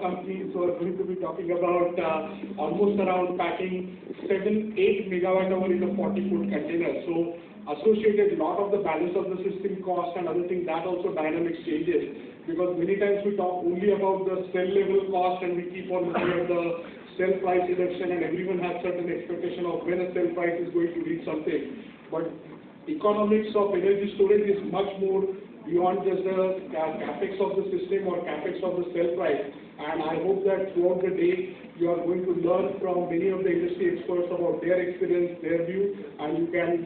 companies who are going to be talking about almost around packing 7-8 megawatt hour in a 40-foot container. So associated lot of the balance of the system cost and other things, that also dynamics changes, because many times we talk only about the cell level cost and we keep on looking at the cell price reduction, and everyone has certain expectation of when a cell price is going to reach something. But economics of energy storage is much more beyond just the capex of the system or capex of the cell price. And I hope that throughout the day you are going to learn from many of the industry experts about their experience, their view, and you can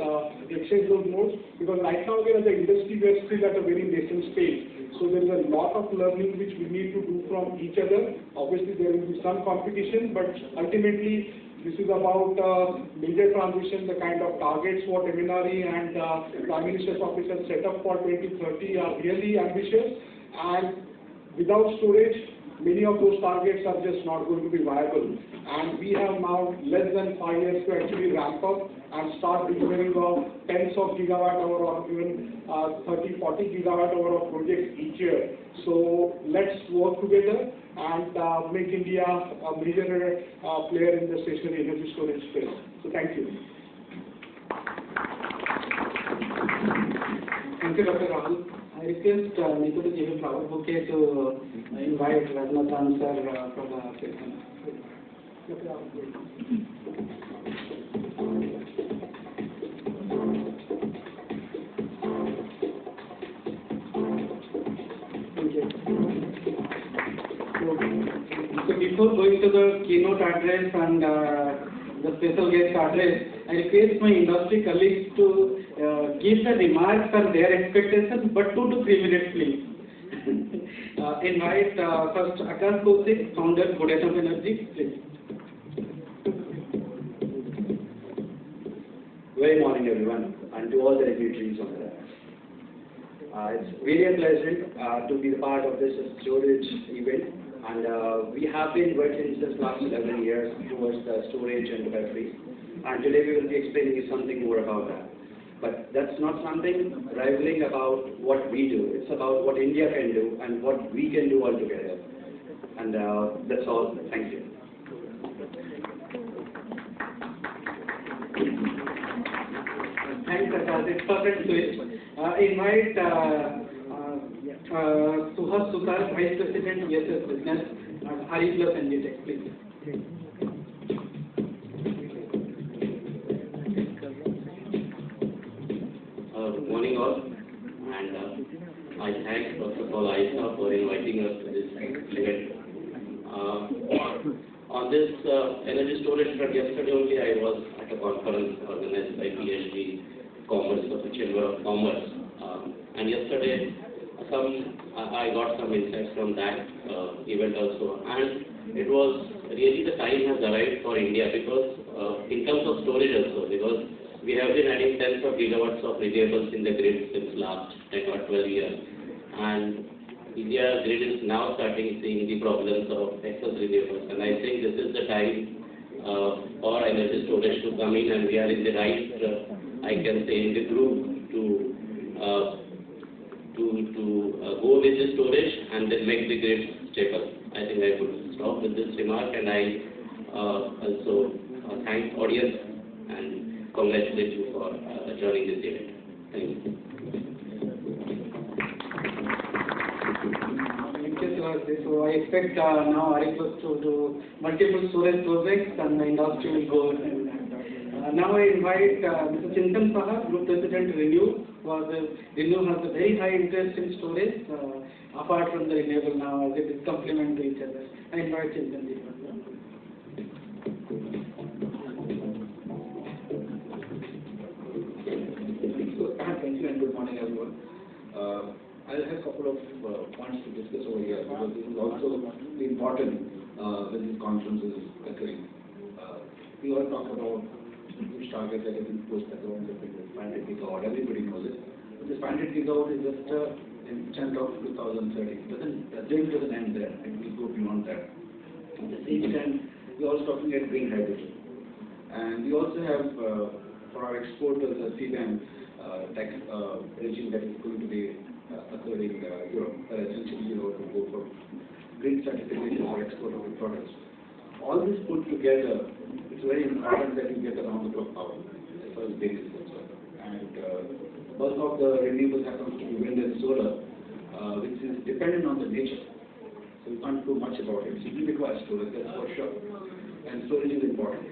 exchange those notes. Because right now again as an industry we are still at a very nascent stage. So there is a lot of learning which we need to do from each other. Obviously there will be some competition, but ultimately this is about major transition. The kind of targets what MNRE and Prime Minister's Office has set up for 2030 are really ambitious, and without storage, many of those targets are just not going to be viable. And we have now less than 5 years to actually ramp up and start delivering of tens of gigawatt hour or even 30-40 gigawatt hour of projects each year. So let's work together and make India a major player in the stationary energy storage space. So thank you. Thank you, Dr. Rahul. I request Neetu to give a flower bouquet to invite Rajnathan sir for the session. Thank you. So before going to the keynote address and the special guest address, I request my industry colleagues to give the remarks on their expectations, but 2 to 3 minutes, please. Invite first Akash Kaushik, founder, Vodafone Energy, please. Very morning, everyone, and to all the dignitaries on there. It's really a pleasure to be the part of this storage event, and we have been working since last 11 years towards the storage and the batteries, and today we will be explaining you something more about that. But that's not something rivaling about what we do. It's about what India can do and what we can do all together. And that's all. Thank you. Thanks, Akash. It's perfect switch. Invite Suhas Sutar, Vice President, ESS Business, RE Plus Engitech, please. Good morning all, and I thank first of all ISA for inviting us to this event. On this energy storage front, yesterday only I was at a conference organized by PhD Commerce of the Chamber of Commerce, and yesterday I got some insights from that event also, and it was really the time has arrived for India, because in terms of storage also, because we have been adding tens of gigawatts of renewables in the grid since last 10 or 12 years, and India grid is now starting seeing the problems of excess renewables, and I think this is the time for energy storage to come in, and we are in the right, I can say, in the group to go with the storage and then make the grid stable. I think I could stop with this remark, and I also thank audience and congratulate you for joining this event. Thank you. Thank you, sir. So I expect now RE+ to do multiple storage projects, and the industry will go and now I invite Mr. Chintan Saha, Group President, ReNew. ReNew has a very high interest in storage, apart from the renewable now, as it is complement to each other. I invite Chintan ji. Thank you and good morning, everyone. I'll have a couple of points to discuss over here, because this is also important when this conference is occurring. We all talk about huge targets that have been pushed at around 500 gigawatt. Everybody knows it. But this 500 gigawatt is just in chunk of 2030. The dream doesn't end there. It will go beyond that. At the same time, we're also talking about green hydrogen. And we also have, for our exporters, a CBAM tax regime that is going to be occurring in Europe, essentially, to go for grid certification for export of the products. All this put together, it's very important that you get around the clock power as far as base is concerned. And bulk of the renewables happens to be wind and solar, which is dependent on the nature. So you can't do much about it. So you require storage, that's for sure. And storage is important.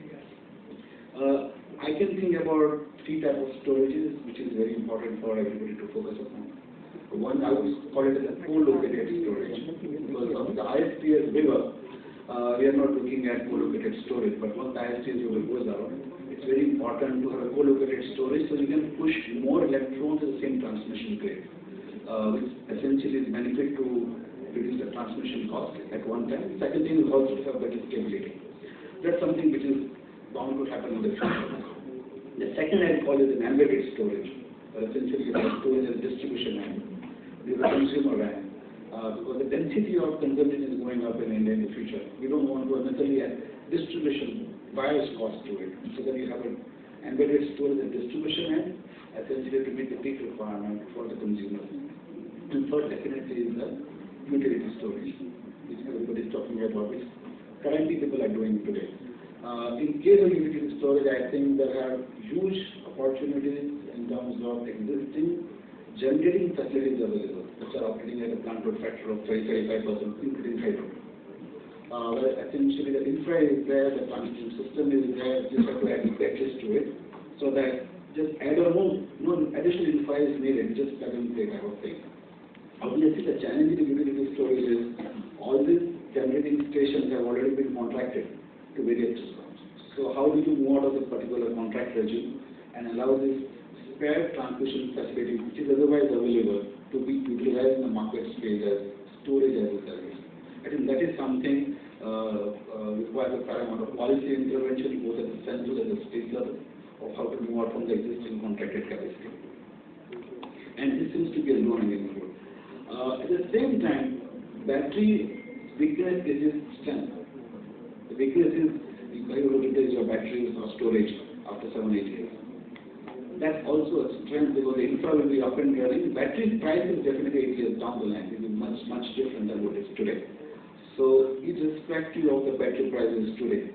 I can think about three types of storages, which is very important for everybody to focus upon. One, I would call it as a co-located storage. Because of the ISTS waiver, we are not looking at co-located storage, but once the ISTS waiver goes out, it's very important to have a co-located storage so you can push more electrons in the same transmission grid, which essentially is benefit to reduce the transmission cost at one time. Second thing is also to have better stability. That's something which is bound to happen in the future. The second I call is an embedded storage, essentially storage as distribution line, the consumer line, because the density of consumption is going up in India in the future. We don't want to necessarily add distribution bias cost to it, so that you have an embedded storage and distribution line, essentially to meet the peak requirement for the consumer. And third definitely is the utility storage, which everybody is talking about, which currently people are doing today. In case of utility storage, I think there are huge opportunities in terms of existing generating facilities available, which are operating at a plant load factor of 30-35%, including hydro. Where essentially the infra is there, the transmission system is there, just have to add batteries to it, so that just add or no additional infra is needed, just plug and play type of thing. Obviously, the challenge in the utility storage is all these generating stations have already been contracted to various systems. So how do you move out of the particular contract regime and allow this spare transmission facility, which is otherwise available, to be utilized in the market space as storage as a service? I think that is something requires a fair amount of policy intervention, both at the central and the state level, of how to move out from the existing contracted capacity. And this seems to be a low-hanging fruit. At the same time, battery weakness is its strength. The weakness is you replace your batteries or storage after 7-8 years. That's also a strength because the infra will be up and running. Battery price is definitely 8 years down the line. It will be much, much different than what it is today. So, irrespective of the battery prices today,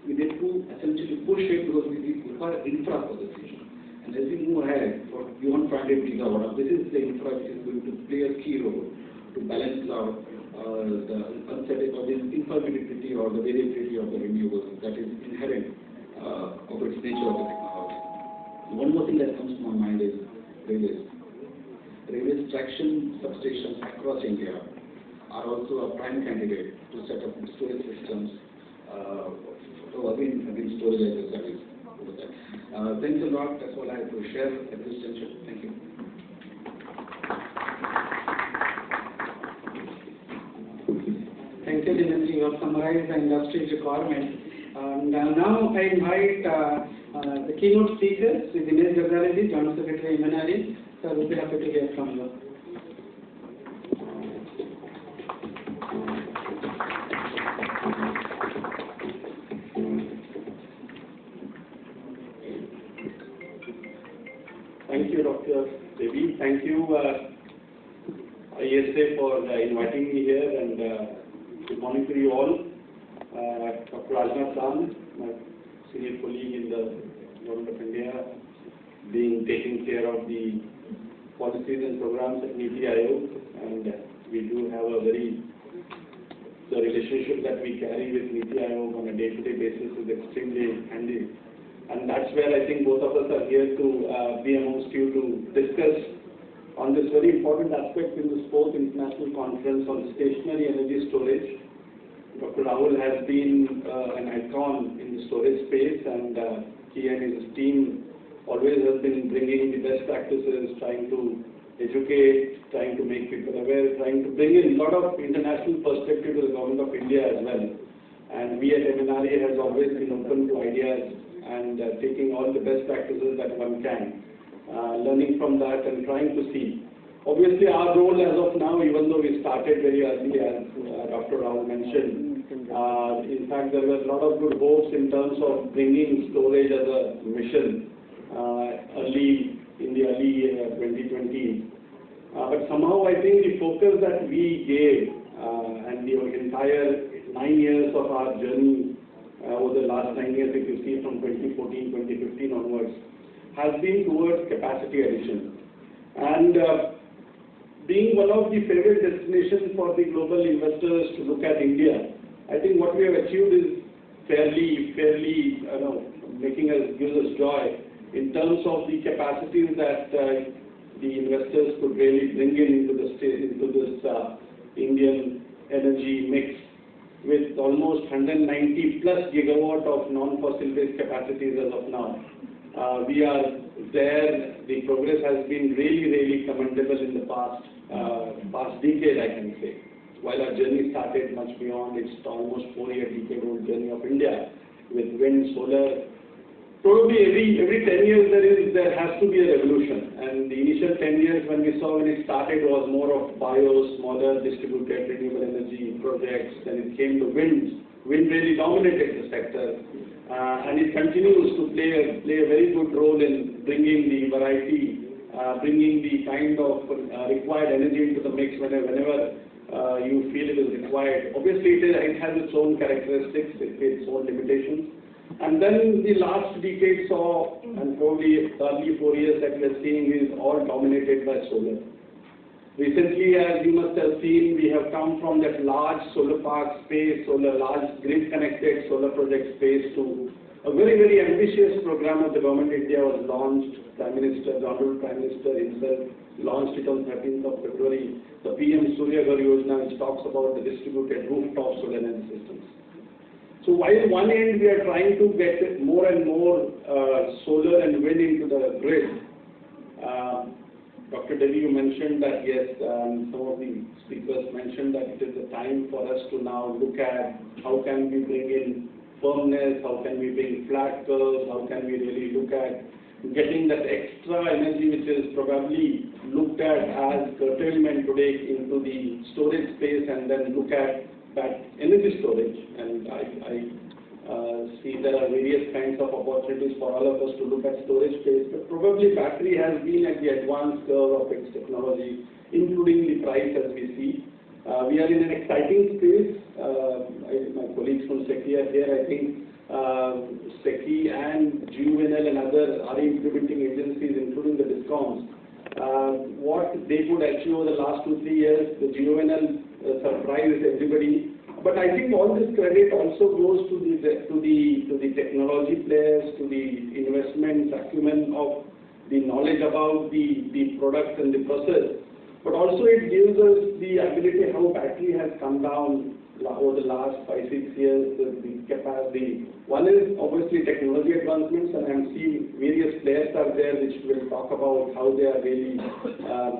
we need to essentially push it because we require infra for the future. And as we move ahead for beyond 500 gigawatt, this is the infra which is going to play a key role to balance out the uncertainty or the instability or the variability of the renewables that is inherent of its nature of the technology. One more thing that comes to my mind is railways. Railways traction substations across India are also a prime candidate to set up storage systems. So again storage as a service over there. Thanks a lot. That's all I have to share at this juncture. Thank you. Thank you, Dinanji. You have summarized the industry's requirements. And now I invite the keynote speakers, Dinesh Jagdale, Joint Secretary, MNRE. Sir, we'll be happy to hear from you. Thank you, Dr. Devi. Thank you, ISA, for inviting me here, and good morning to you all. Dr. Rajnath San, my senior colleague in the Government of India, taking care of the policies and programs at NITI Aayog, and we do have the relationship that we carry with NITI Aayog on a day-to-day basis is extremely handy. And that's where I think both of us are here to be amongst you to discuss on this very important aspect in the fourth international conference on stationary energy storage. Dr. Rahul has been an icon in the storage space, and he and his team always have been bringing the best practices, trying to educate, trying to make people aware, trying to bring in a lot of international perspective to the Government of India as well. And we at MNRE has always been open to ideas and taking all the best practices that one can, learning from that and trying to see. Obviously, our role as of now, even though we started very early, as Dr. Rahul mentioned, in fact, there were a lot of good hopes in terms of bringing storage as a mission in the early 2020s. But somehow, I think the focus that we gave and the entire 9 years of our journey over the last 9 years, if you see from 2014, 2015 onwards, has been towards capacity addition. And being one of the favorite destinations for the global investors to look at India, I think what we have achieved is fairly, gives us joy in terms of the capacities that the investors could really bring into this Indian energy mix, with almost 190 plus gigawatt of non-fossil based capacities as of now. We are there. The progress has been really commendable in the past decade, I can say. While our journey started much beyond, it's almost 4-year decade-old journey of India with wind, solar. Probably every 10 years there has to be a revolution. And the initial 10 years when it started was more of bio, smaller distributed renewable energy projects. Then it came to wind. Wind really dominated the sector. And it continues to play a very good role in bringing the variety, bringing the kind of required energy into the mix whenever you feel it is required. Obviously, it has its own characteristics, its own limitations. And then the last decade saw, and probably the early 4 years that we are seeing is all dominated by solar. Recently, as you must have seen, we have come from that large solar park space, large grid-connected solar project space to a very ambitious program of the government of India was launched. The Honorable Prime Minister himself launched it on 13th of February, the PM Surya Ghar Yojana, which talks about the distributed rooftop solar energy systems. So while on one end we are trying to get more and more solar and wind into the grid, Dr. Devi, you mentioned that yes, some of the speakers mentioned that it is the time for us to now look at how can we bring in firmness, how can we bring flat curves, how can we really look at getting that extra energy which is probably looked at as curtailment today into the storage space, and then look at that energy storage. And I see there are various kinds of opportunities for all of us to look at storage space, but probably battery has been at the advanced curve of its technology, including the price as we see. We are in an exciting space. My colleagues from SECI are here. I think SECI and GUVNL and other RE implementing agencies, including the DISCOMs, what they could achieve over the last 2-3 years, the GUVNL surprised everybody. But I think all this credit also goes to the technology players, to the investment acumen of the knowledge about the product and the process. But also it gives us the ability how battery has come down over the last 5-6 years, the capacity. One is obviously technology advancements, and I'm seeing various players are there which will talk about how they are really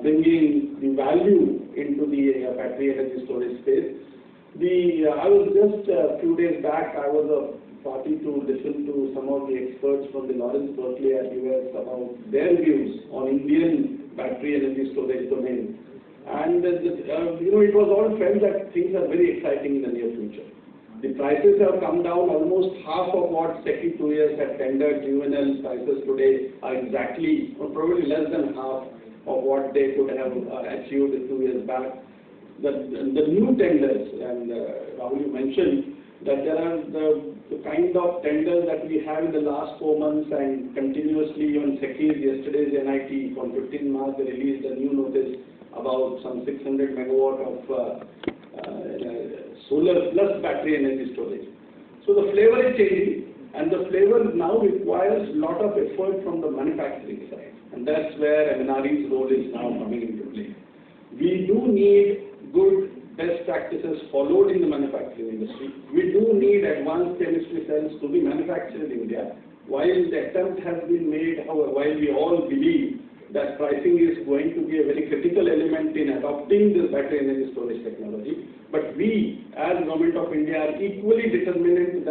bringing the value into the battery energy storage space. I was just a few days back, I was a party to listen to some of the experts from the Lawrence Berkeley at US about their views on Indian battery energy storage domain. And it was all felt that things are very exciting in the near future. The prices have come down almost half of what SECI 2 years had tendered. GUVNL prices today are exactly, or probably less than half of what they could have achieved 2 years back. The new tenders, and Rahul, you mentioned that there are the kind of tenders that we have in the last 4 months, and continuously on SECI, yesterday's NIT, on 15 March, they released a new notice about some 600 megawatt of solar plus battery energy storage. So the flavor is changing, and the flavor now requires a lot of effort from the manufacturing side, and that's where MNRE's role is now coming into play. We do need good best practices followed in the manufacturing industry. We do need advanced chemistry cells to be manufactured in India. While the attempt has been made, however, while we all believe that pricing is going to be a very critical element in adopting this battery energy storage technology, but we, as Government of India, are equally determined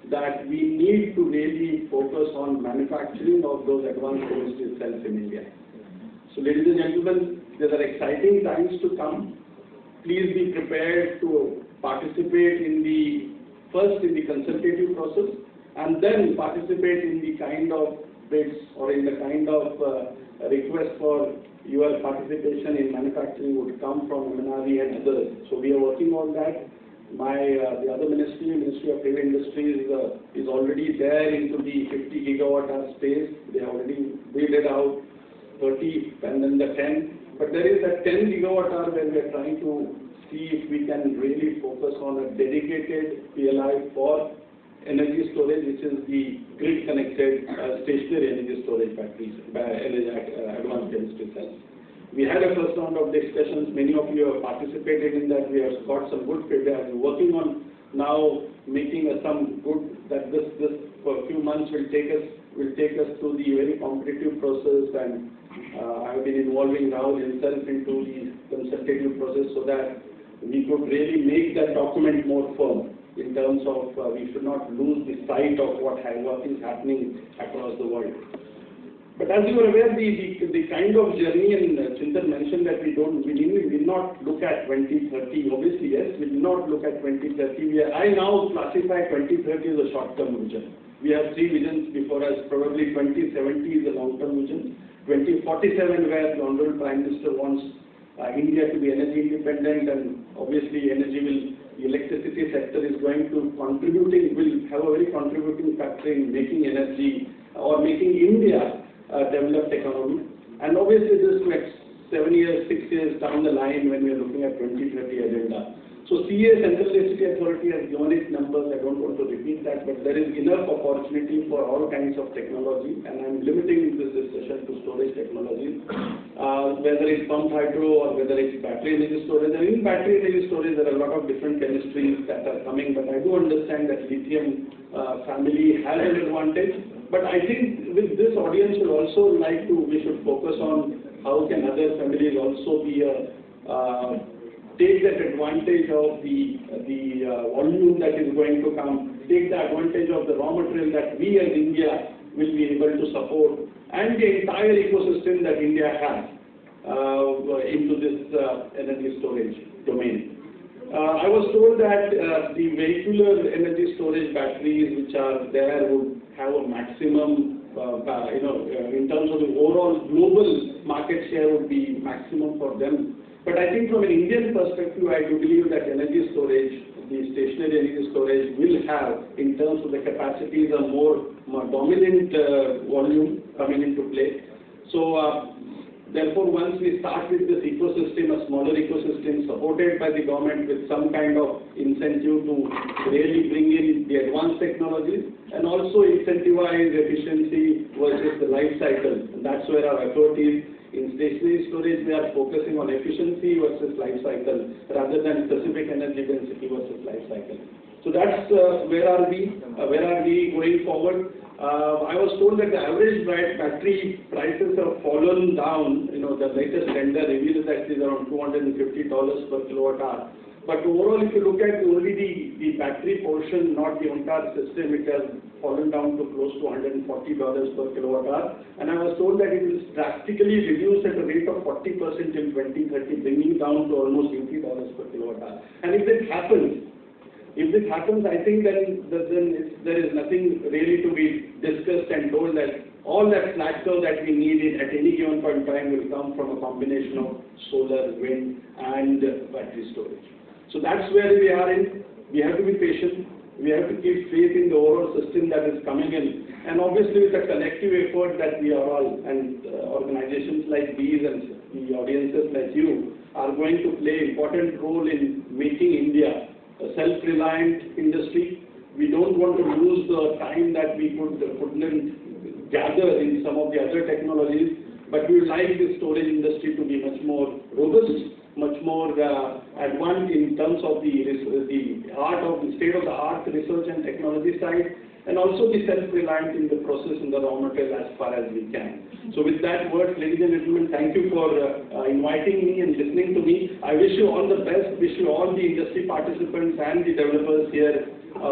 that we need to really focus on manufacturing of those advanced chemistry cells in India. So, ladies and gentlemen, there are exciting times to come. Please be prepared to participate first in the consultative process, and then participate in the kind of bids or in the kind of request for your participation in manufacturing would come from MNRE and others. So we are working on that. The other Ministry of Heavy Industries, is already there into the 50 gigawatt hour space. They already bid out 30 and then the 10. But there is a 10 gigawatt hour where we are trying to see if we can really focus on a dedicated PLI for energy storage, which is the grid connected stationary energy storage batteries, advanced chemistry cells. We had a first round of discussions. Many of you have participated in that. We have got some good feedback. We're working on now making some good, that this for a few months will take us through the very competitive process, and I have been involving Rahul himself into the consultative process so that we could really make that document more firm in terms of we should not lose the sight of what is happening across the world. But as you are aware, the kind of journey, and Chintan mentioned that we will not look at 2030. Obviously, yes, we will not look at 2030. I now classify 2030 as a short-term vision. We have three visions before us. Probably 2070 is a long-term vision. 2047, where the Honorable Prime Minister wants India to be energy independent, and obviously the electricity sector is going to will have a very contributing factor in making energy or making India a developed economy. And obviously this next 7 years, 6 years down the line when we are looking at 2030 agenda. So CA, Central Electricity Authority, has given its numbers. I don't want to repeat that, but there is enough opportunity for all kinds of technology, and I'm limiting this discussion to storage technologies, whether it's pumped hydro or whether it's battery energy storage. And in battery energy storage, there are a lot of different chemistries that are coming, but I do understand that lithium family has an advantage. But I think with this audience will also we should focus on how can other families also take that advantage of the volume that is going to come, take the advantage of the raw material that we as India will be able to support, and the entire ecosystem that India has into this energy storage domain. I was told that the vehicular energy storage batteries which are there would have a maximum, in terms of the overall global market share would be maximum for them. But I think from an Indian perspective, I do believe that energy storage, the stationary energy storage will have, in terms of the capacities, a more dominant volume coming into play. So therefore, once we start with this ecosystem, a smaller ecosystem supported by the government with some kind of incentive to really bring in the advanced technologies and also incentivize efficiency versus the life cycle. And that's where our effort is. In stationary storage, we are focusing on efficiency versus life cycle rather than specific energy density versus life cycle. So that's where are we going forward. I was told that the average battery prices have fallen down. The latest tender reveals that it is around $250 per kilowatt hour. But overall, if you look at only the battery portion, not the entire system, it has fallen down to close to $140 per kilowatt hour. And I was told that it will drastically reduce at a rate of 40% in 2030, bringing down to almost $80 per kilowatt hour. And if this happens, I think then there is nothing really to be discussed and told that all that slack curve that we need at any given point in time will come from a combination of solar, wind, and battery storage. So that's where we are in. We have to be patient. We have to keep faith in the overall system that is coming in. And obviously, with a collective effort that we are all, and organizations like these and the audiences like you, are going to play an important role in making India a self-reliant industry. We don't want to lose the time that we could gather in some of the other technologies, but we would like the storage industry to be much more robust, much more advanced in terms of the state-of-the-art research and technology side, and also be self-reliant in the process in the raw material as far as we can. So with that word, ladies and gentlemen, thank you for inviting me and listening to me. I wish you all the best, wish you all the industry participants and the developers here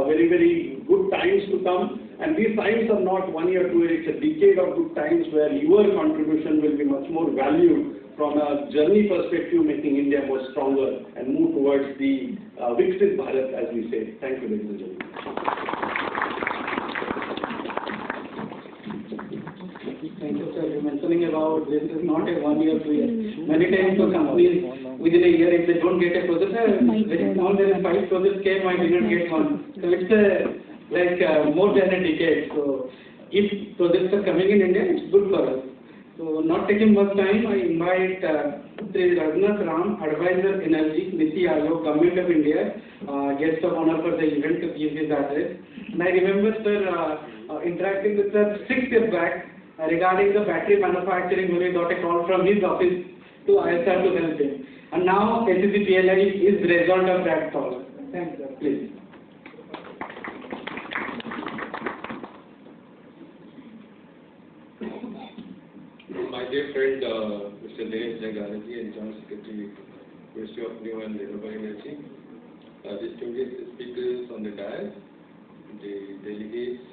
very, very good times to come. And these times are not 1 year, 2 years, it's a decade of good times where your contribution will be much more valued from a journey perspective, making India more stronger and move towards the Viksit Bharat, as we say. Thank you, ladies and gentlemen. Thank you, sir. You're mentioning about this is not a 1 year, 2 years. Many times for companies within a year, if they don't get a project, very small, there is 5 projects came, I did not get one. So it's more than a decade. So if projects are coming in India, it's good for us. So not taking much time, I invite Sri Raghunath Ram, Advisor Energy, Niti Ayog, Government of India, guest of honor for the event to give his address. And I remember, sir, interacting with sir 6 years back regarding the battery manufacturing when we got a call from his office to ISR to help him. And now SEC PLI is the result of that call. Thanks, sir. Please. My dear friend, Mr. Dinesh Jaganaji, and Joint Secretary, Ministry of New and Renewable Energy, distinguished speakers on the dais, the delegates,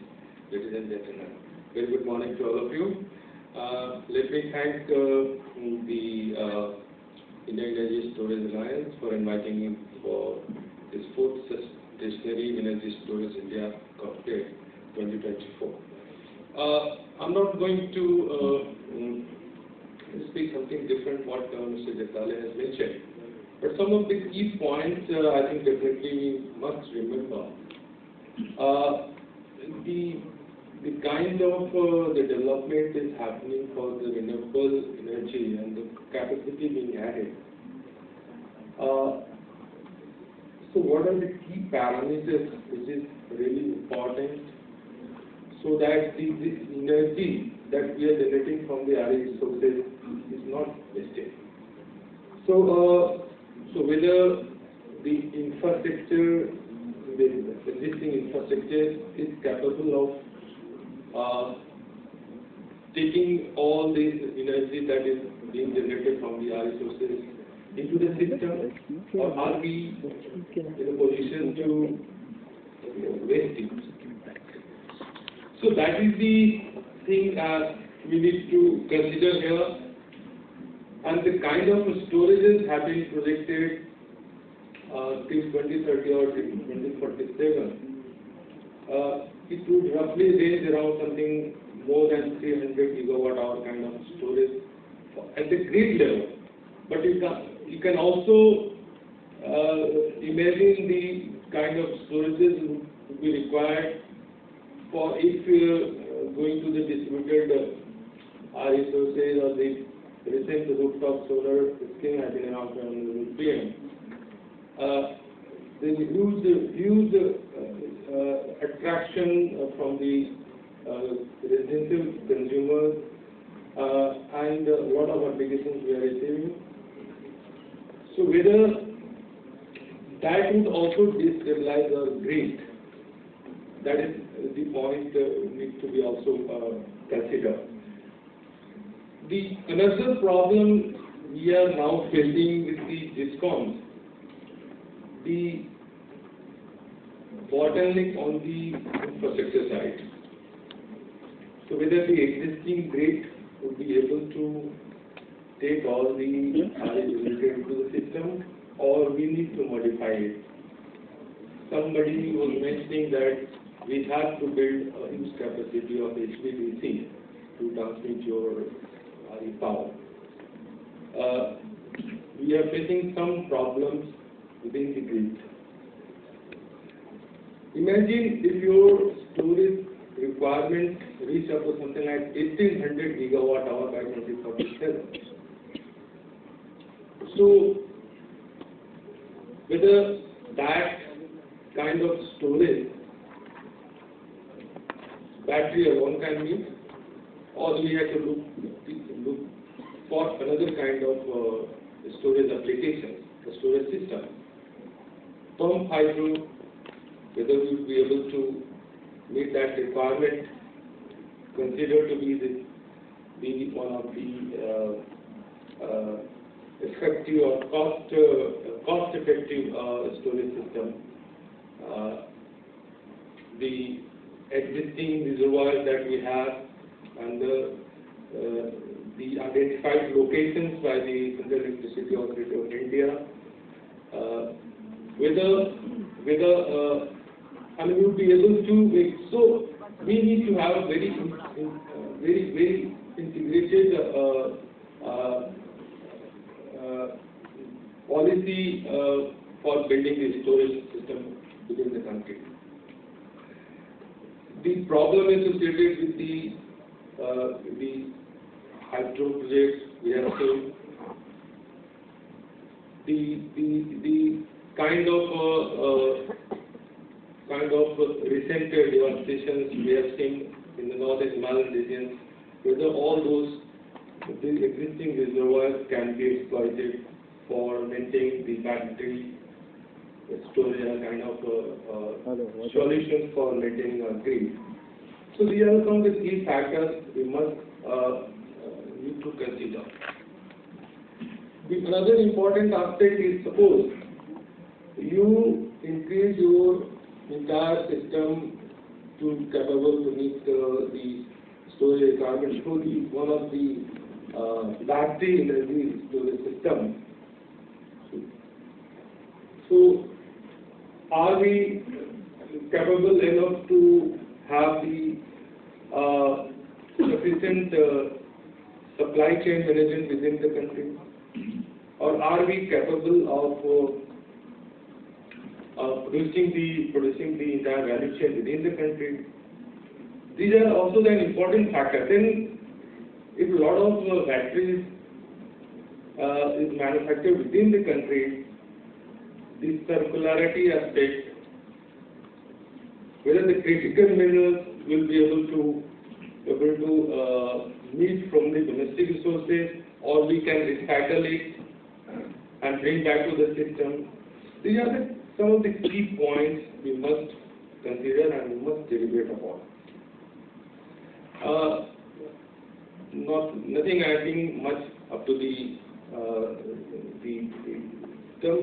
ladies and gentlemen. Very good morning to all of you. Let me thank the Indian Energy Storage Alliance for inviting me for this 4th Stationary Energy Storage India Cocktail 2024. I'm not going to speak something different what Mr. Jagdale has mentioned, but some of the key points I think definitely we must remember. The kind of the development is happening for the renewable energy and the capacity being added. So what are the key parameters which is really important so that this energy that we are generating from the RE sources is not wasted? So whether the infrastructure, the existing infrastructure is capable of taking all this energy that is being generated from the RE sources into the system, or are we in a position to waste it? So that is the thing we need to consider here, and the kind of storages have been projected till 2030 or till 2047. It would roughly range around something more than 300 gigawatt hour kind of storage at the grid level. But you can also imagine the kind of storages would be required for if going to the distributed resources or the recent rooftop solar scheme has been announced on the PM. There is huge attraction from the residential consumers and a lot of applications we are receiving. So whether that would also destabilize our grid, that is the point needs to be also considered. Another problem we are now facing with the DISCOMs, the bottleneck on the infrastructure side. So whether the existing grid would be able to take all the RE generated into the system, or we need to modify it. Somebody was mentioning that we have to build a huge capacity of HVDC to transmit your RE power. We are facing some problems within the grid. Imagine if your storage requirement reach up to something like 1800 gigawatt hour by 2047. So whether that kind of storage battery alone can meet, or we have to look for another kind of storage application, the storage system. Pumped hydro, whether we will be able to meet that requirement, considered to be one of the effective or cost-effective storage system. The existing reservoirs that we have and the identified locations by the Central Electricity Authority of India, whether we will be able to make. So we need to have a very integrated policy for building the storage system within the country. The problem associated with the hydro projects we have seen, the kind of recent devastations we have seen in the northern Himalayan regions, whether all those the existing reservoirs can be exploited for maintaining the battery storage and kind of solutions for maintaining our grid. So these are some of the key factors we must need to consider. Another important aspect is, suppose you increase your entire system to capable to meet the storage requirements through one of the battery energy storage system. So, are we capable enough to have the sufficient supply chain management within the country? Or are we capable of producing the entire value chain within the country? These are also an important factor. Then, if a lot of batteries is manufactured within the country, the circularity aspect, whether the critical minerals will be able to meet from the domestic resources, or we can recycle it and bring back to the system. These are some of the key points we must consider and we must deliberate upon. Nothing adding much up to the term.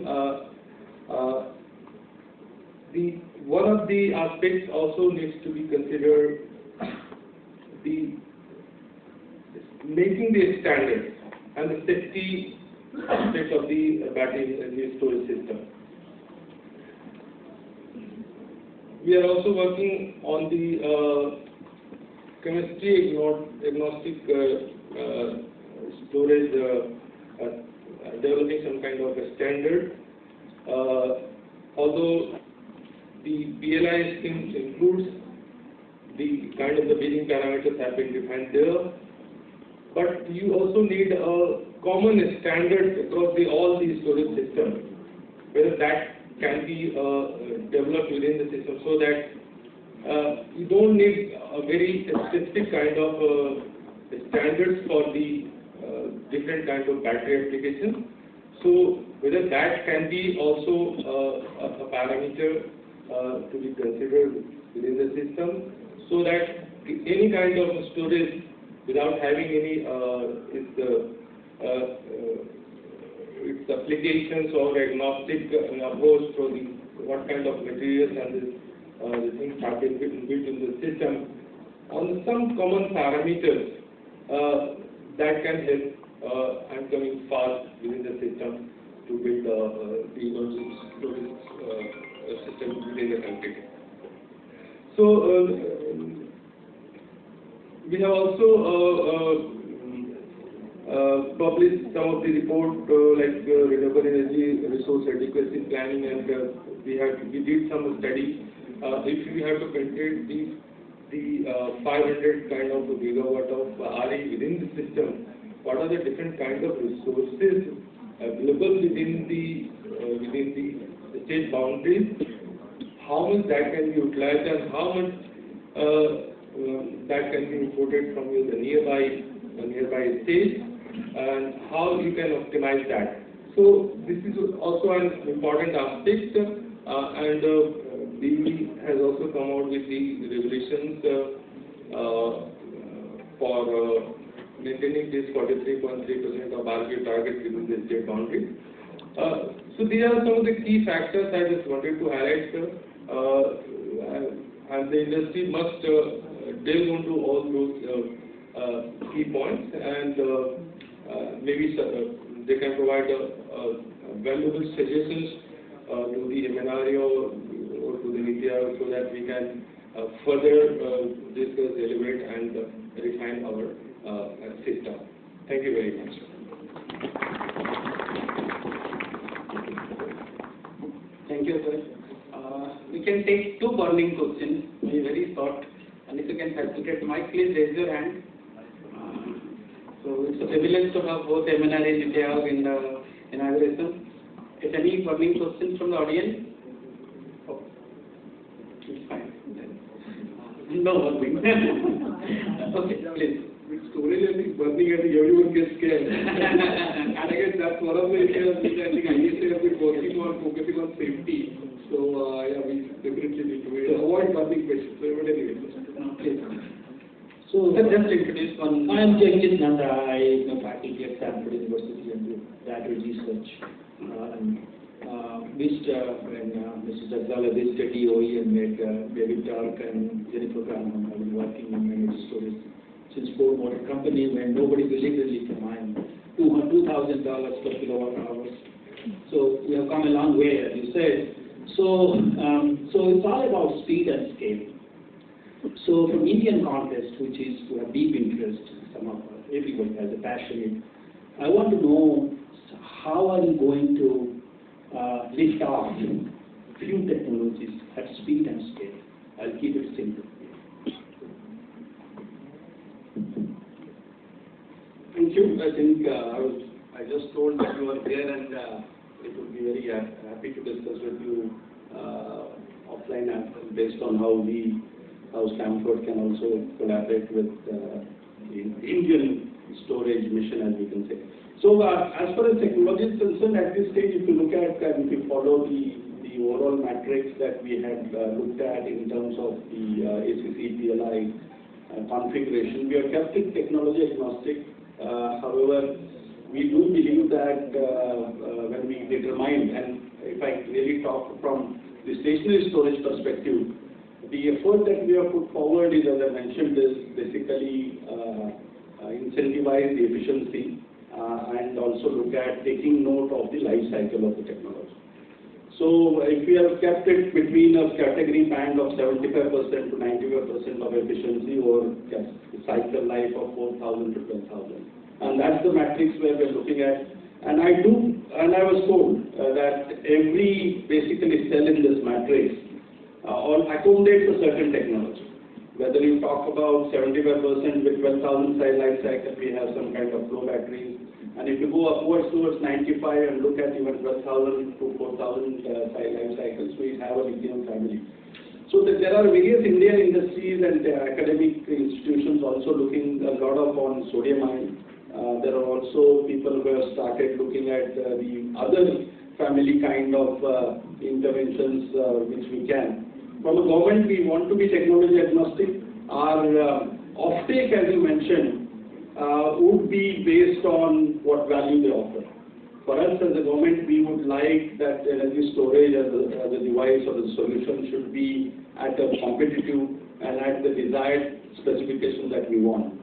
One of the aspects also needs to be considered, making the standards and the safety aspect of the battery energy storage system. We are also working on the chemistry agnostic storage, developing some kind of a standard. Although the PLI scheme includes the kind of the bidding parameters have been defined there, but you also need a common standard across all these storage systems, whether that can be developed within the system, so that you don't need a very specific kind of standards for the different kinds of battery applications. So whether that can be also a parameter to be considered within the system, so that any kind of storage without having any its applications or agnostic approach for what kind of materials and the things have been built in the system on some common parameters that can help and coming fast within the system to build the energy storage system within the country. So we have also published some of the report like renewable energy resource adequacy planning, and we did some study. If we have to penetrate the 500 kind of gigawatt of RE within the system, what are the different kinds of resources available within the state boundaries? How much that can be utilized and how much that can be imported from the nearby states, and how you can optimize that. So this is also an important aspect, and DE has also come out with the regulations for maintaining this 43.3% of RPO target within the state boundary. So these are some of the key factors I just wanted to highlight, and the industry must delve into all those key points, and maybe they can provide valuable suggestions to the MNRE or to the NITI Aayog, so that we can further discuss, deliberate, and refine our system. Thank you very much. Thank you, sir. We can take two burning questions, very short. And if you can facilitate the mic, please raise your hand. So it's a privilege to have both MNR and NITI in the inauguration. If any burning questions from the audience? Oh, it's fine. No burning. Okay, please. With storage, I think burning, I think everyone gets scared. And I guess that's one of the areas which I think ISA has been working on, focusing on safety. So, yeah, we definitely need to avoid burning questions. So, anyway, Please. So, Sir, just introduce one. I am Jagdish Nanda. I am a faculty at Stanford University and do lateral research. When Mr. Jagdala visited DOE and met David Dark and Jennifer Granholm, I've been working in energy storage since Ford Motor Company when nobody will literally come in $2,000 per kilowatt hours. So we have come a long way, as you said. So it's all about speed and scale. So from Indian context, which is to have deep interest, everyone has a passion. I want to know how are you going to lift off few technologies at speed and scale. I'll keep it simple. Thank you. I think I just told that you were there, and it would be very happy to discuss with you offline based on how Stanford can also collaborate with the Indian storage mission, as we can say. So as far as technology is concerned, at this stage, if you look at and if you follow the overall matrix that we had looked at in terms of the ACC PLI configuration, we are kept it technology agnostic. However, we do believe that when we determine, and if I really talk from the stationary storage perspective, the effort that we have put forward is, as I mentioned, is basically incentivize the efficiency and also look at taking note of the life cycle of the technology. So if we have kept it between a category band of 75% to 95% of efficiency or cycle life of 4,000 to 12,000. And that's the matrix where we're looking at. And I was told that every basically cell in this matrix all accommodates a certain technology. Whether you talk about 75% with 12,000 cell life cycle, we have some kind of flow batteries. And if you go upwards towards 95 and look at even 12,000 to 4,000 cell life cycles, we have a lithium family. So there are various Indian industries and academic institutions also looking a lot on sodium ion. There are also people who have started looking at the other family kind of interventions which we can. From a government, we want to be technology agnostic. Our offtake, as you mentioned, would be based on what value they offer. For us as a government, we would like that energy storage as a device or the solution should be at a competitive and at the desired specification that we want.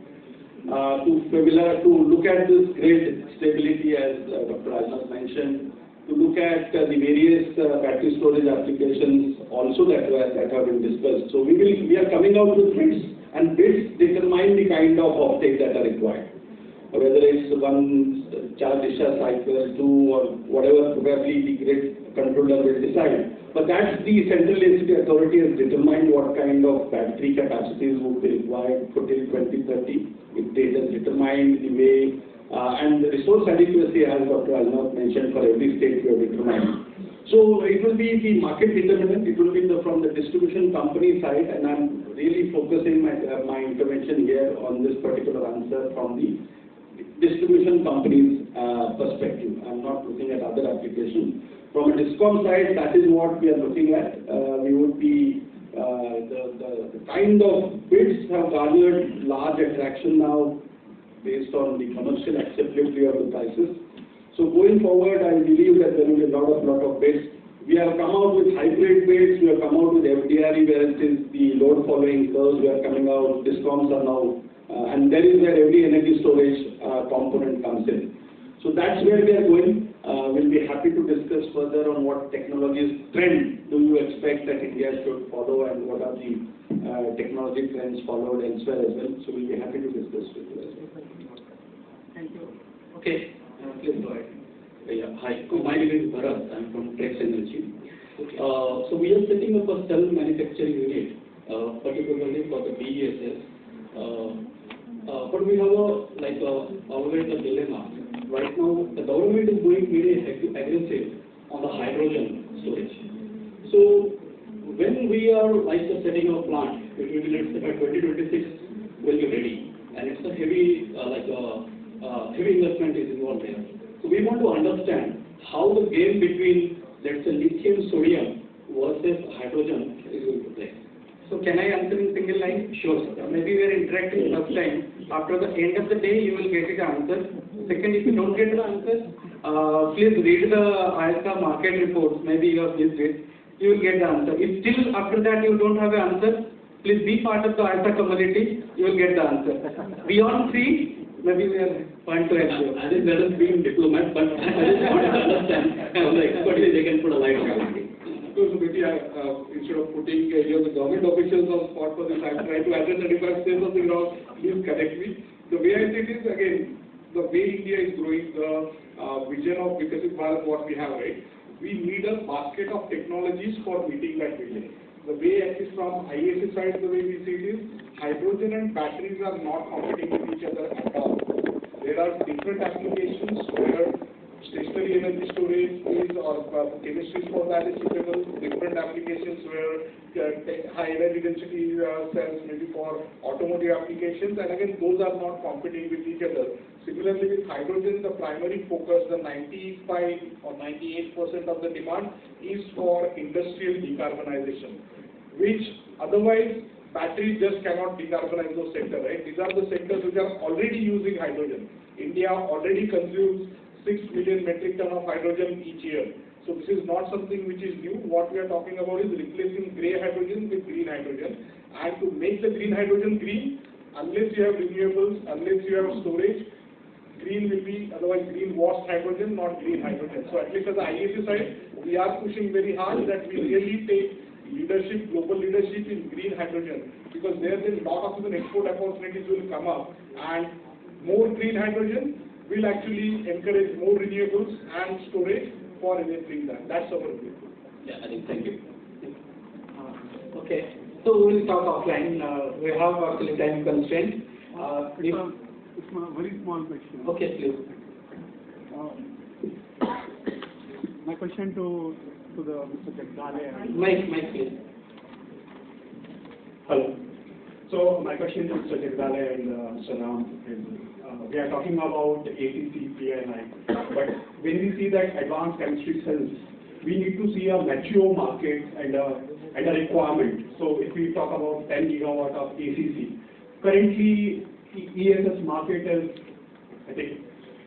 To look at this grid stability, as Dr. Rajnath mentioned, to look at the various battery storage applications also that have been discussed. So we are coming out with bids, and bids determine the kind of offtake that are required. Whether it's one charge discharge cycle, two, or whatever, probably the grid controller will decide. But that's the Central Electricity Authority has determined what kind of battery capacities would be required for till 2030. It has determined the way, and the resource adequacy, as Dr. Rajnath mentioned, for every state we have determined. So it will be the market determinant, it will be from the distribution company side, and I'm really focusing my intervention here on this particular answer from the distribution company's perspective. I'm not looking at other applications. From a DISCOM side, that is what we are looking at. We would be, the kind of bids have garnered large attraction now based on the commercial acceptability of the prices. So going forward, I believe that there will be a lot of bids. We have come out with hybrid bids, we have come out with FDRE, where it is the load following curves, we are coming out, DISCOMs are now, and there is where every energy storage component comes in. So that's where we are going. we'll be happy to discuss further on what technologies trend do you expect that India should follow and what are the technology trends followed elsewhere as well. So we'll be happy to discuss with you as well. Thank you. Okay, please go ahead. Yeah, hi. My name is Bharat. I'm from Trex Energy. So we are setting up a cell manufacturing unit, particularly for the BESS. But we have always a dilemma. Right now, the government is going very aggressive on the hydrogen storage. So when we are setting up a plant, it will be, let's say, by 2026 will be ready, and it's a heavy heavy investment is involved there. So we want to understand how the game between, let's say, lithium sodium versus hydrogen is going to play. So can I answer in single line? Sure, sir. Maybe we are interacting first time. After the end of the day, you will get the answer. Second, if you don't get the answer, please read the ISA market reports. Maybe you have missed it. You will get the answer. If still after that you don't have an answer, please be part of the ISA community. You will get the answer. Beyond 3, maybe we are fine to help you. I think that is being diplomat, but I just wanted to understand from the expertise they can put a light on it. So maybe instead of putting the government officials on spot for this, I'm trying to address that. If I say something wrong, please correct me. The way I see it is, again, the way India is growing, the vision of Vikasit Bharat, what we have, right? We need a basket of technologies for meeting that vision. The way, at least from IAC side, the way we see it is, hydrogen and batteries are not competing with each other at all. There are different applications where stationary energy storage is, or chemistries for that is suitable, different applications where high energy density cells maybe for automotive applications, and again, those are not competing with each other. Similarly, with hydrogen, the primary focus, the 95 or 98% of the demand is for industrial decarbonization, which otherwise batteries just cannot decarbonize those sectors, right? These are the sectors which are already using hydrogen. India already consumes 6 million metric ton of hydrogen each year. So this is not something which is new. What we are talking about is replacing grey hydrogen with green hydrogen. And to make the green hydrogen green, unless you have renewables, unless you have storage, green will be otherwise green washed hydrogen, not green hydrogen. So at least as the IAC side, we are pushing very hard that we really take leadership, global leadership in green hydrogen, because there is a lot of export opportunities will come up, and more green hydrogen will actually encourage more renewables and storage for enabling that. That's our view. Yeah, I think, thank you. Okay. So we will talk offline. We have actually time constraint. It's a very small question. Okay, please. My question to the Mr. Jagdale. Mike, please. Hello. So my question to Mr. Jagdale and Mr. Ram is, we are talking about ACC, PLI, but when we see that advanced chemistry cells, we need to see a mature market and a requirement. So if we talk about 10 gigawatt of ACC, currently ESS market is, I think,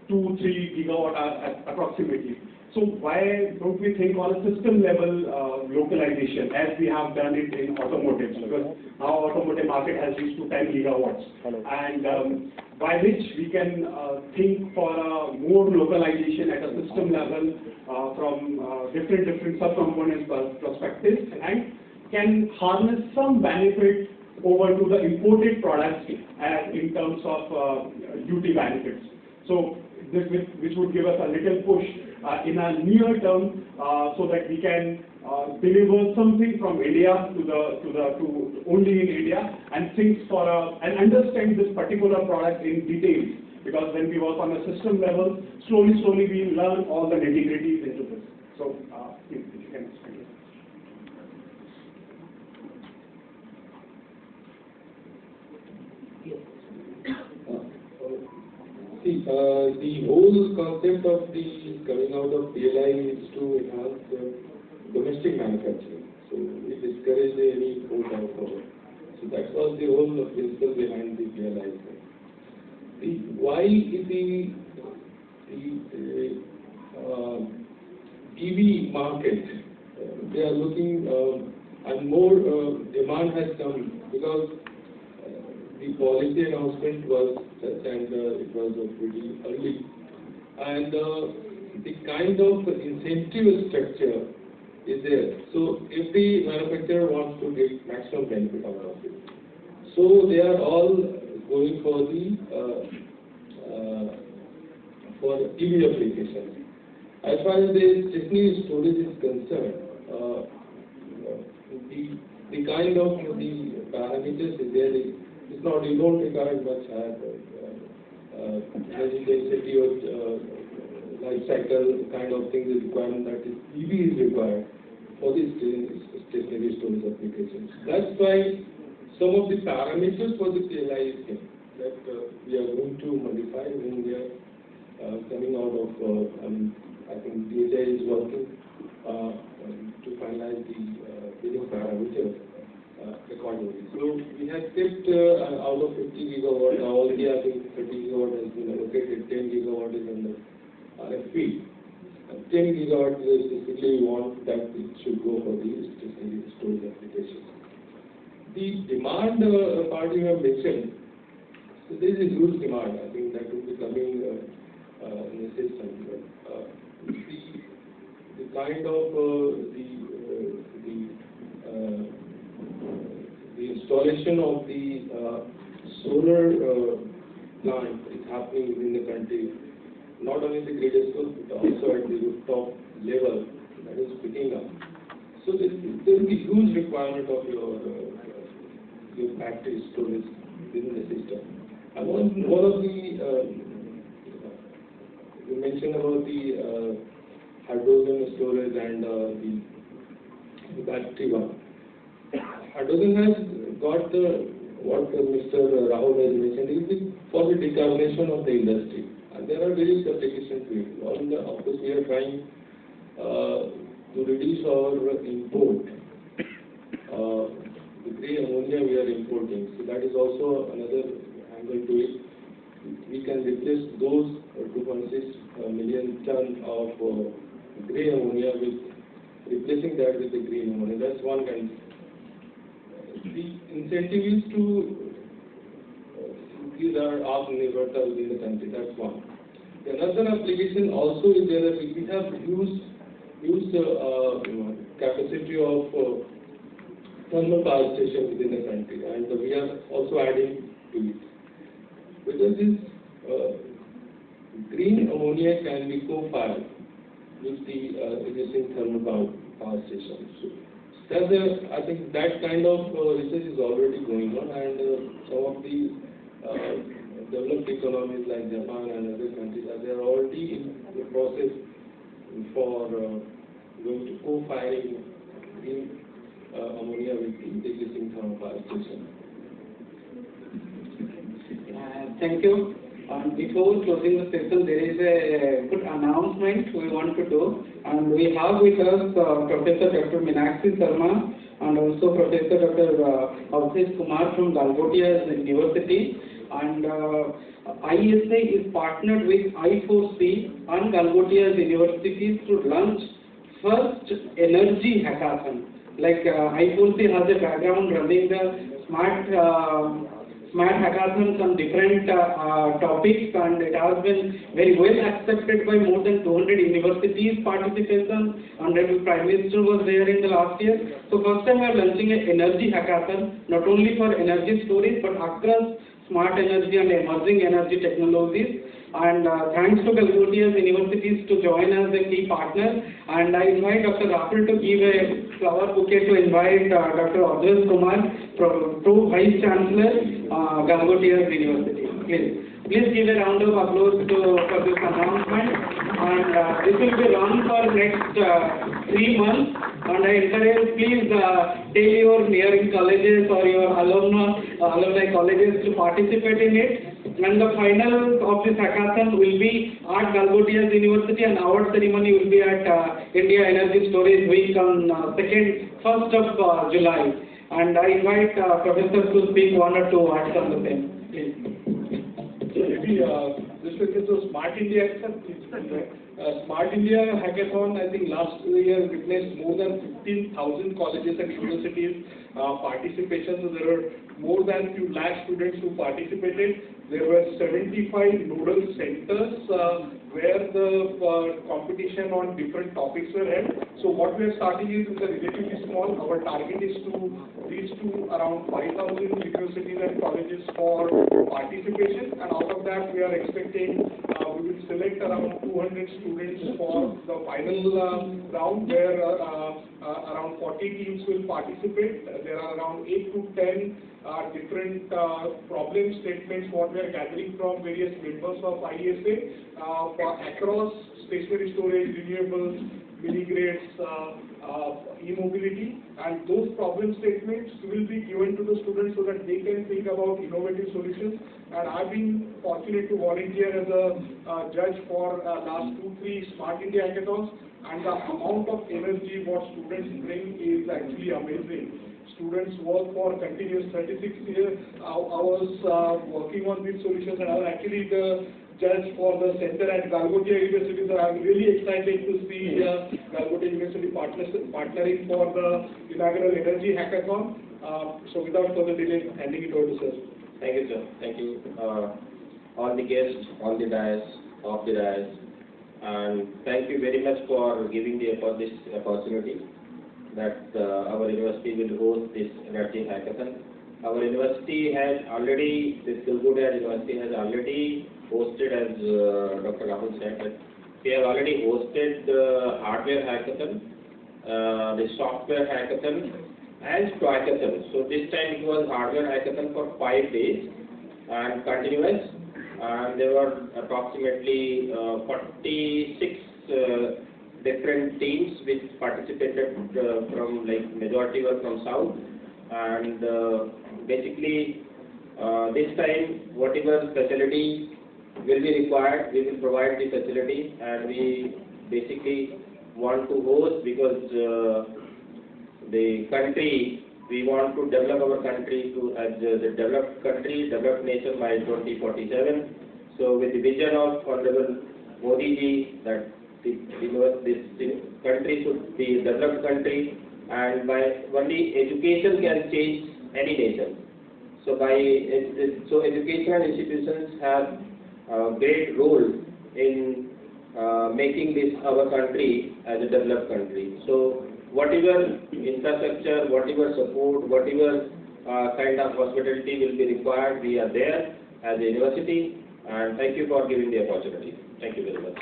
2-3 gigawatt approximately. So why don't we think on a system level localization as we have done it in automotive? Because now automotive market has reached to 10 gigawatts. And by which we can think for more localization at a system level from different subcomponents perspectives, and can harness some benefit over to the imported products in terms of duty benefits. So this which would give us a little push in a near term, so that we can deliver something from India to only in India, and think for and understand this particular product in detail. Because when we work on a system level, slowly we learn all the nitty-gritties into this. So if you can explain. See, the whole concept of the coming out of PLI is to enhance domestic manufacturing. So we discourage any import out of it. So that was the whole principle behind the PLI. Why the EV market, they are looking, and more demand has come because the policy announcement was such, and it was pretty early. And the kind of incentive structure is there. So if the manufacturer wants to get maximum benefit out of it, so they are all going for the EV applications. As far as the stationary storage is concerned, the kind of the parameters is there. It's not, you don't require much energy density or life cycle kind of thing is requirement that is EV is required for the stationary storage applications. That's why some of the parameters for the PLI scheme that we are going to modify when we are coming out of, I think DHI is working to finalize the bidding parameters accordingly. So we have kept out of 50 gigawatt, already I think 30 gigawatt has been allocated, 10 gigawatt is under RFP. 10 gigawatt is basically we want that it should go for the stationary storage applications. The demand part you have mentioned, so there is a huge demand. I think that will be coming in the system. But, the kind of the installation of the solar plant is happening within the country, not only the grid scale but also at the rooftop level, that is picking up. So there will be huge requirement of your battery storage within the system. And one of the you mentioned about the hydrogen storage and the battery one. Hydrogen has got what Mr. Rahul has mentioned is for the decarbonization of the industry. And there are various applications to it. Of course, we are trying to reduce our import. The grey ammonia we are importing, so that is also another angle to it. We can replace those 2.6 million ton of grey ammonia with replacing that with the green ammonia. That's one kind. The incentive is to increase our Atmanirbharta within the country. That's one. The another application also is there that we have huge capacity of thermal power station within the country, and we are also adding to it. Because this green ammonia can be co-fired with the existing thermal power stations. So I think that kind of research is already going on, and some of the developed economies like Japan and other countries, they are already in the process for going to co-firing green ammonia with the existing thermal power station. Thank you. Before closing the session, there is a good announcement we want to do. And we have with us Professor Dr. Meenakshi Sharma and also Professor Dr. Avadhesh Kumar from Galgotia University. And ISA is partnered with I4C and Galgotia University to launch first energy hackathon. Like I4C has a background running the smart hackathons on different topics, and it has been very well accepted by more than 200 universities participation, and the Prime Minister was there in the last year. So first time we are launching an energy hackathon, not only for energy storage but across smart energy and emerging energy technologies. And thanks to Galgotia Universities to join as a key partner. And I invite Dr. Rahul to give a flower bouquet to invite Dr. Avadhesh Kumar, Pro Vice Chancellor, Galgotia University. Please give a round of applause for this announcement. And this will be run for next 3 months. And I encourage, please tell your nearing colleges or your alumni colleges to participate in it. And the final of this hackathon will be at Galgotia University, and award ceremony will be at India Energy Storage Week on 1st of July. And I invite Professor to speak 1 or 2 words on the same. Please. Maybe this will get to Smart India itself. Smart India Hackathon, I think last year witnessed more than 15,000 colleges and universities participation. So there were more than few lakh students who participated. There were 75 nodal centers where the competition on different topics were held. So what we are starting is relatively small. Our target is to reach to around 5,000 universities and colleges for participation, and out of that we are expecting we will select around 200 students for the final round, where around 40 teams will participate. There are around 8 to 10 different problem statements what we are gathering from various members of IESA across stationary storage, renewables, mini-grids, e-mobility, and those problem statements will be given to the students so that they can think about innovative solutions. And I've been fortunate to volunteer as a judge for last 2-3 Smart India Hackathons, and the amount of energy what students bring is actually amazing. Students work for continuous 36 hours working on these solutions, and I was actually the judge for the center at Galgotia University. So I'm really excited to see Galgotia University partnering for the inaugural Energy Hackathon. So without further delay, handing it over to sir. Thank you, sir. Thank you. All the guests, on the dais, off the dais, and thank you very much for giving this opportunity that our university will host this Energy Hackathon. Our university has already, this Galgotia University has already hosted, as Dr. Rahul said, that we have already hosted the hardware hackathon, the software hackathon, and hackathon. So this time it was hardware hackathon for 5 days and continuous, and there were approximately 46 different teams which participated from, like, majority were from South, and basically this time whatever facility will be required, we will provide the facility, and we basically want to host because the country, we want to develop our country to as the developed country, developed nation by 2047. So with the vision of Honorable Modi ji that this country should be a developed country, and by only education can change any nation. So so educational institutions have a great role in making this our country as a developed country. So whatever infrastructure, whatever support, whatever kind of hospitality will be required, we are there as a university, and thank you for giving the opportunity. Thank you very much.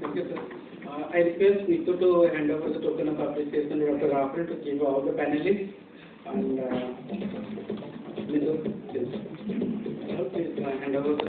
Thank you, sir. I request Neetu to hand over the token of appreciation to Dr. Rahul to give all the panelists. And Neetu, please hand over the